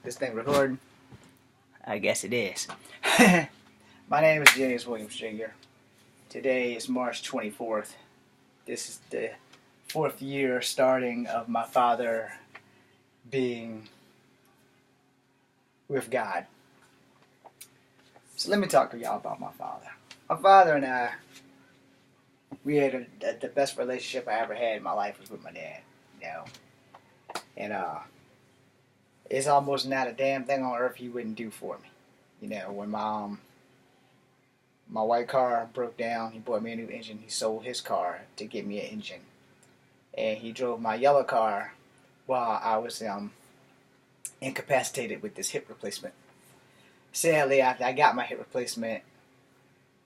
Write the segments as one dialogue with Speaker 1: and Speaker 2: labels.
Speaker 1: This thing recording? I guess it is. My name is James Williams Jr. Today is March 24th. This is the 4th year starting of my father being with God. So let me talk to y'all about my father. My father and I, we had the best relationship I ever had in my life was with my dad. You know, and it's almost not a damn thing on earth he wouldn't do for me. You know, when my white car broke down, he bought me a new engine. He sold his car to get me an engine, and he drove my yellow car while I was incapacitated with this hip replacement. Sadly, after I got my hip replacement,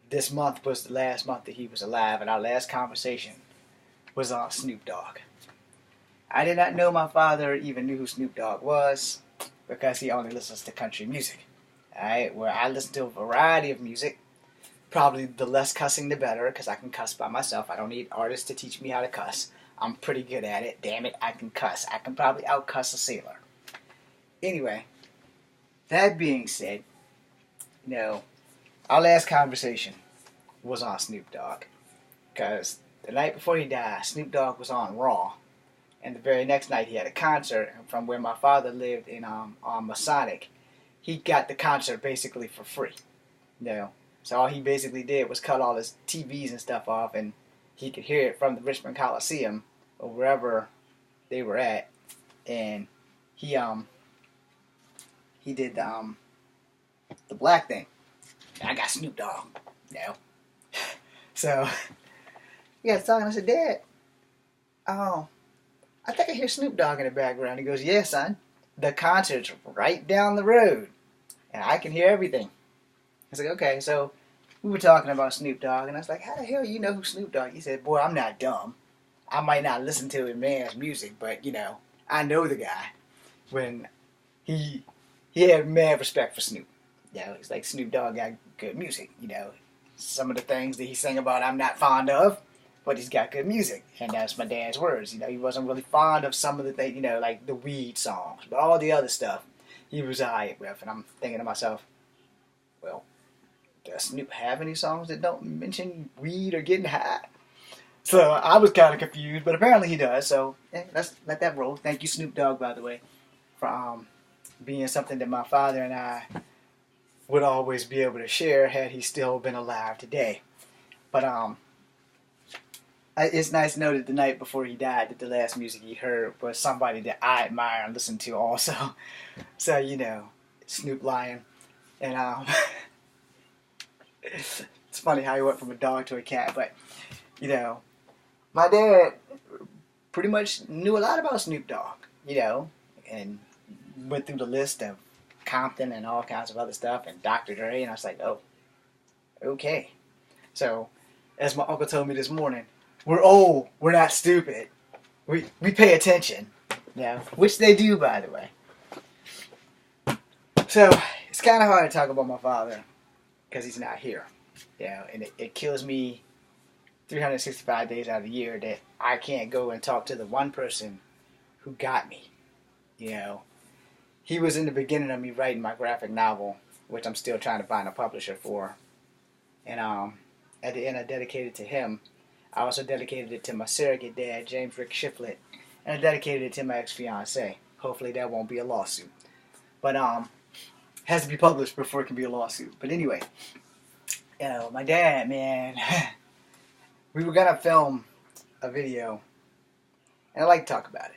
Speaker 1: this month was the last month that he was alive, and our last conversation was on Snoop Dogg. I did not know my father even knew who Snoop Dogg was because he only listens to country music. Alright, where I listen to a variety of music. Probably the less cussing the better because I can cuss by myself. I don't need artists to teach me how to cuss. I'm pretty good at it. Damn it, I can cuss. I can probably out-cuss a sailor. Anyway, that being said, you know, our last conversation was on Snoop Dogg. Because the night before he died, Snoop Dogg was on Raw. And the very next night he had a concert from where my father lived in on Masonic. He got the concert basically for free. You know, so all he basically did was cut all his TVs and stuff off, and he could hear it from the Richmond Coliseum or wherever they were at. And he did the black thing. And I got Snoop Dogg. You know, so he got talking. I said, Dad, I think I hear Snoop Dogg in the background. He goes, yeah, son, the concert's right down the road, and I can hear everything. I was like, okay, so we were talking about Snoop Dogg, and I was like, how the hell you know who Snoop Dogg? He said, boy, I'm not dumb. I might not listen to his man's music, but, you know, I know the guy. When he had mad respect for Snoop. You know, it's like Snoop Dogg got good music, you know. Some of the things that he sang about I'm not fond of, but he's got good music, and that's my dad's words. You know, he wasn't really fond of some of the things, you know, like the weed songs, but all the other stuff he was alright with. And I'm thinking to myself, well, does Snoop have any songs that don't mention weed or getting high? So I was kind of confused, but apparently he does. So let's let that roll. Thank you, Snoop Dogg, by the way, for being something that my father and I would always be able to share had he still been alive today. But it's nice to know that the night before he died that the last music he heard was somebody that I admire and listen to also. So, you know, Snoop Lion. And it's funny how he went from a dog to a cat, but, you know, my dad pretty much knew a lot about Snoop Dogg, you know, and went through the list of Compton and all kinds of other stuff and Dr. Dre, and I was like, oh, okay. So, as my uncle told me this morning, we're old, we're not stupid. We pay attention, you know, which they do, by the way. So, it's kind of hard to talk about my father because he's not here, you know, and it kills me 365 days out of the year that I can't go and talk to the one person who got me, you know. He was in the beginning of me writing my graphic novel, which I'm still trying to find a publisher for. And at the end, I dedicated it to him. I also dedicated it to my surrogate dad, James Rick Shiflett, and I dedicated it to my ex-fiancée. Hopefully that won't be a lawsuit. But has to be published before it can be a lawsuit. But anyway, you know, my dad, man, we were gonna film a video, and I like to talk about it.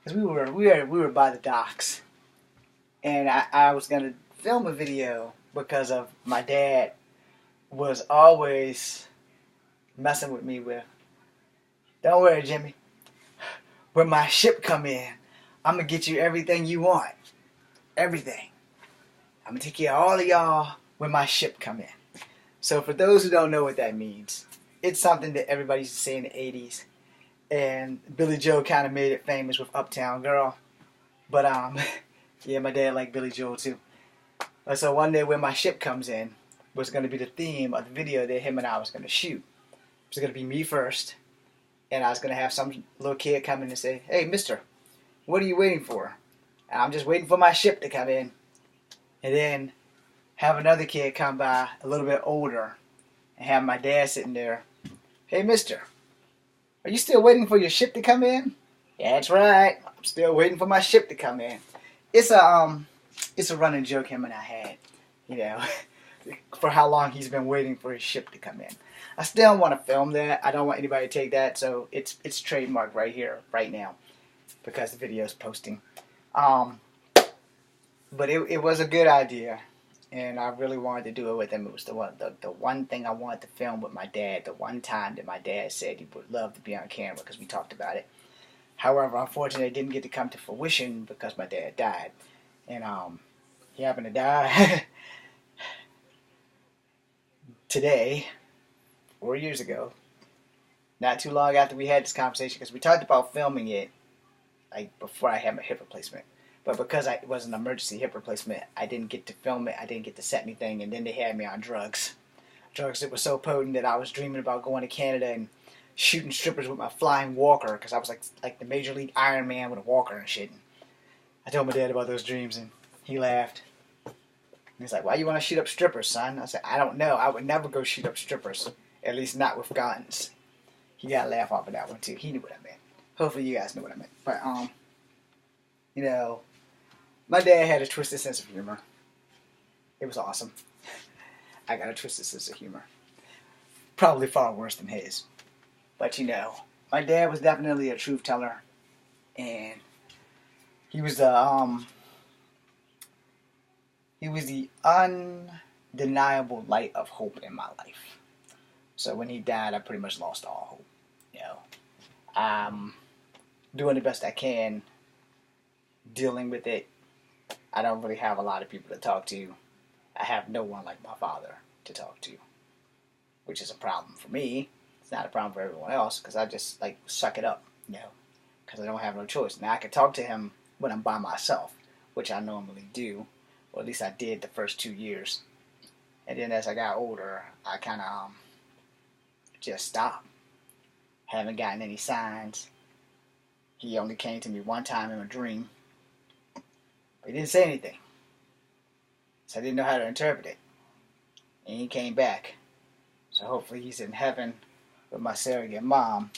Speaker 1: Because we were by the docks, and I was gonna film a video because of my dad was always messing with me with, don't worry, Jimmy, when my ship come in, I'm gonna get you everything you want, everything. I'm gonna take care of all of y'all when my ship come in. So for those who don't know what that means, it's something that everybody used to say in the 80s. And Billy Joel kind of made it famous with Uptown Girl. But, yeah, my dad liked Billy Joel too. So one day when my ship comes in was going to be the theme of the video that him and I was going to shoot. It was going to be me first. And I was going to have some little kid come in and say, hey, mister, what are you waiting for? And I'm just waiting for my ship to come in. And then have another kid come by, a little bit older, and have my dad sitting there. Hey, mister, are you still waiting for your ship to come in? Yeah, that's right. I'm still waiting for my ship to come in. It's a running joke him and I had, you know, for how long he's been waiting for his ship to come in. I still don't want to film that. I don't want anybody to take that, so it's trademarked right here, right now, because the video is posting. But it was a good idea, and I really wanted to do it with him. It was the one thing I wanted to film with my dad. The one time that my dad said he would love to be on camera because we talked about it. However, unfortunately, it didn't get to come to fruition because my dad died, and he happened to die today, 4 years ago. Not too long after we had this conversation, because we talked about filming it like before I had my hip replacement. But because it was an emergency hip replacement, I didn't get to film it. I didn't get to set anything, and then they had me on drugs. Drugs that were so potent that I was dreaming about going to Canada and shooting strippers with my flying walker, because I was like the Major League Iron Man with a walker and shit. And I told my dad about those dreams, and he laughed. And he's like, "Why you want to shoot up strippers, son?" I said, "I don't know. I would never go shoot up strippers. At least not with guns." He got a laugh off of that one too. He knew what I meant. Hopefully you guys know what I meant. But you know, my dad had a twisted sense of humor. It was awesome. I got a twisted sense of humor. Probably far worse than his. But you know, my dad was definitely a truth teller, and he was the undeniable light of hope in my life. So when he died, I pretty much lost all hope. You know, I'm doing the best I can, dealing with it. I don't really have a lot of people to talk to. I have no one like my father to talk to, which is a problem for me. It's not a problem for everyone else, because I just like suck it up, you know, because I don't have no choice. Now I can talk to him when I'm by myself, which I normally do, or at least I did the first 2 years. And then as I got older, I kind of just stopped. Haven't gotten any signs. He only came to me one time in a dream. But he didn't say anything, so I didn't know how to interpret it. And he came back. So hopefully he's in heaven with my surrogate mom,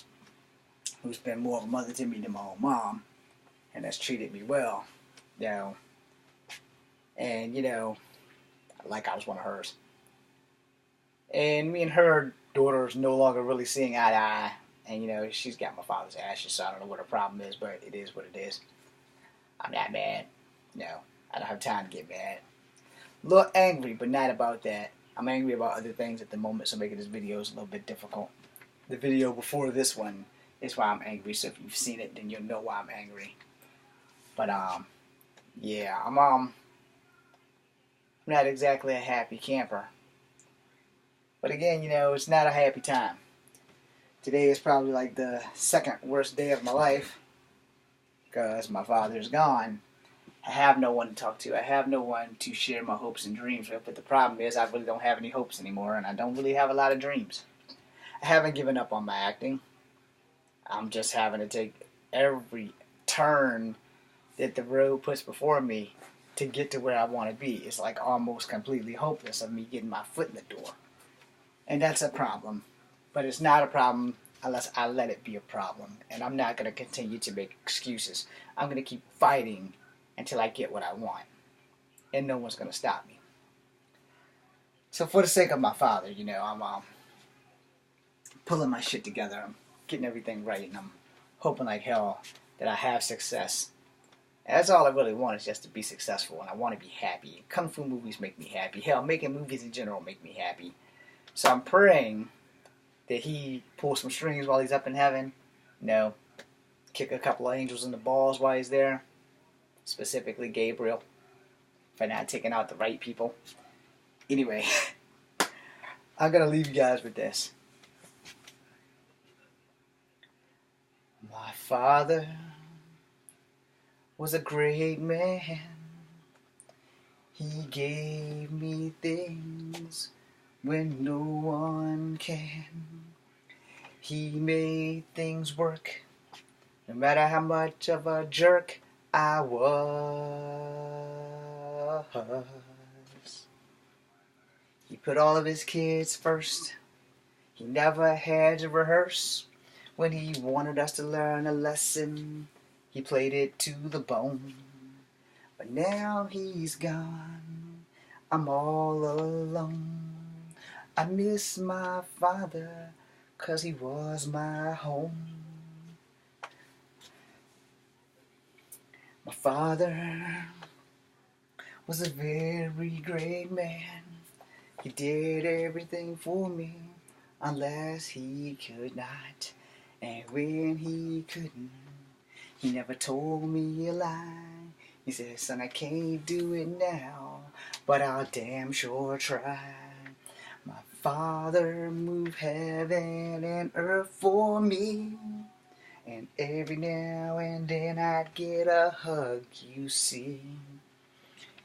Speaker 1: who's been more of a mother to me than my own mom, and has treated me well, you know. And, you know, like I was one of hers. And me and her daughter's no longer really seeing eye to eye. And, you know, she's got my father's ashes, so I don't know what her problem is, but it is what it is. I'm not mad. No, I don't have time to get mad. A little angry, but not about that. I'm angry about other things at the moment, so making this video is a little bit difficult. The video before this one is why I'm angry, so if you've seen it, then you'll know why I'm angry. But, yeah, I'm not exactly a happy camper. But again, you know, it's not a happy time. Today is probably like the second worst day of my life, because my father's gone. I have no one to talk to. I have no one to share my hopes and dreams with. But the problem is I really don't have any hopes anymore, and I don't really have a lot of dreams. I haven't given up on my acting. I'm just having to take every turn that the road puts before me to get to where I want to be. It's like almost completely hopeless of me getting my foot in the door. And that's a problem. But it's not a problem unless I let it be a problem. And I'm not going to continue to make excuses. I'm going to keep fighting until I get what I want. And no one's going to stop me. So for the sake of my father, you know, I'm pulling my shit together. I'm getting everything right. And I'm hoping like hell that I have success. And that's all I really want, is just to be successful. And I want to be happy. Kung Fu movies make me happy. Hell, making movies in general make me happy. So I'm praying that he pulls some strings while he's up in heaven. No. Kick a couple of angels in the balls while he's there. Specifically Gabriel, for not taking out the right people. Anyway, I'm going to leave you guys with this. My father was a great man. He gave me things when no one can. He made things work, no matter how much of a jerk I was. He put all of his kids first. He never had to rehearse. When he wanted us to learn a lesson, he played it to the bone. But now he's gone, I'm all alone. I miss my father, 'cause he was my home. My father was a very great man. He did everything for me, unless he could not. And when he couldn't, he never told me a lie. He said, son, I can't do it now, but I'll damn sure try. My father moved heaven and earth for me, and every now and then I'd get a hug, you see.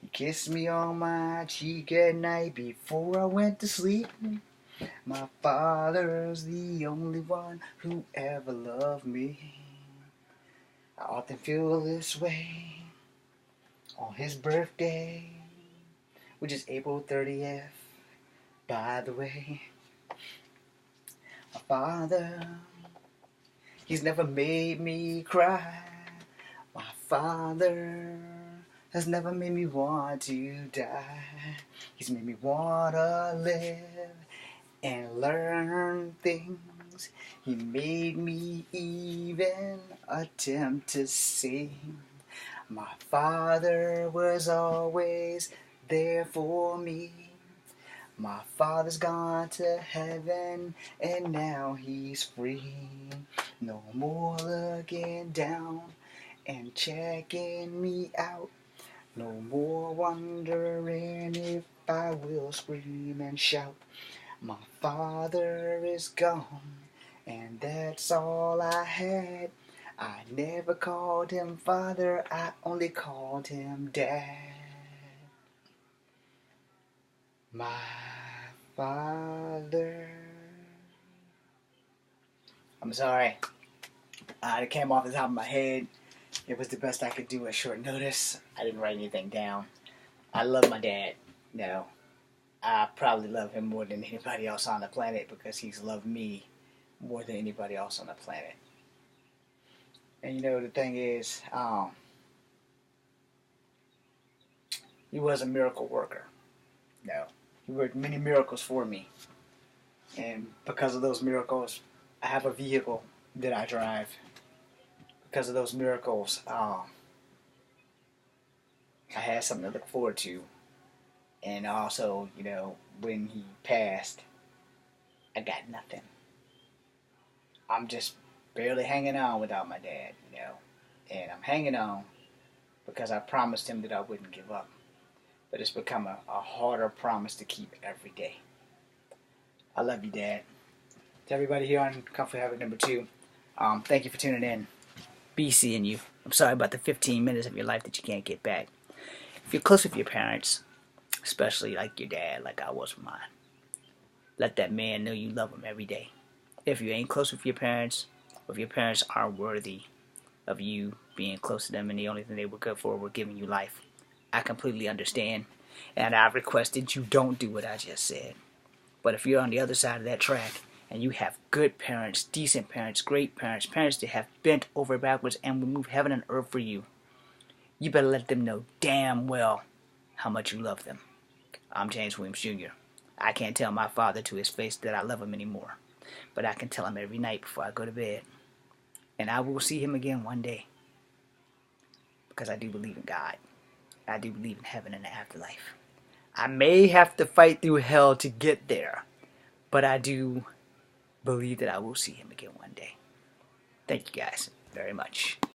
Speaker 1: He kissed me on my cheek at night before I went to sleep. My father's the only one who ever loved me. I often feel this way on his birthday, which is April 30th, by the way. My father, he's never made me cry. My father has never made me want to die. He's made me want to live and learn things. He made me even attempt to sing. My father was always there for me. My father's gone to heaven and now he's free. No more looking down and checking me out. No more wondering if I will scream and shout. My father is gone, and that's all I had. I never called him father, I only called him dad. My father. I'm sorry. It came off the top of my head. It was the best I could do at short notice. I didn't write anything down. I love my dad. No. I probably love him more than anybody else on the planet because he's loved me more than anybody else on the planet. And you know, the thing is, he was a miracle worker. No. He worked many miracles for me. And because of those miracles, I have a vehicle that I drive. Because of those miracles, I had something to look forward to. And also, you know, when he passed, I got nothing. I'm just barely hanging on without my dad, you know. And I'm hanging on because I promised him that I wouldn't give up. But it's become a harder promise to keep every day. I love you, Dad. To everybody here on Comfort Habit number 2, thank you for tuning in. Be seeing you. I'm sorry about the 15 minutes of your life that you can't get back. If you're close with your parents, especially like your dad, like I was with mine, let that man know you love him every day. If you ain't close with your parents, or if your parents aren't worthy of you being close to them and the only thing they were good for were giving you life, I completely understand. And I request that you don't do what I just said. But if you're on the other side of that track and you have good parents, decent parents, great parents, parents that have bent over backwards and will move heaven and earth for you, you better let them know damn well how much you love them. I'm James Williams Jr. I can't tell my father to his face that I love him anymore, but I can tell him every night before I go to bed. And I will see him again one day, because I do believe in God. I do believe in heaven and the afterlife. I may have to fight through hell to get there, but I do believe that I will see him again one day. Thank you guys very much.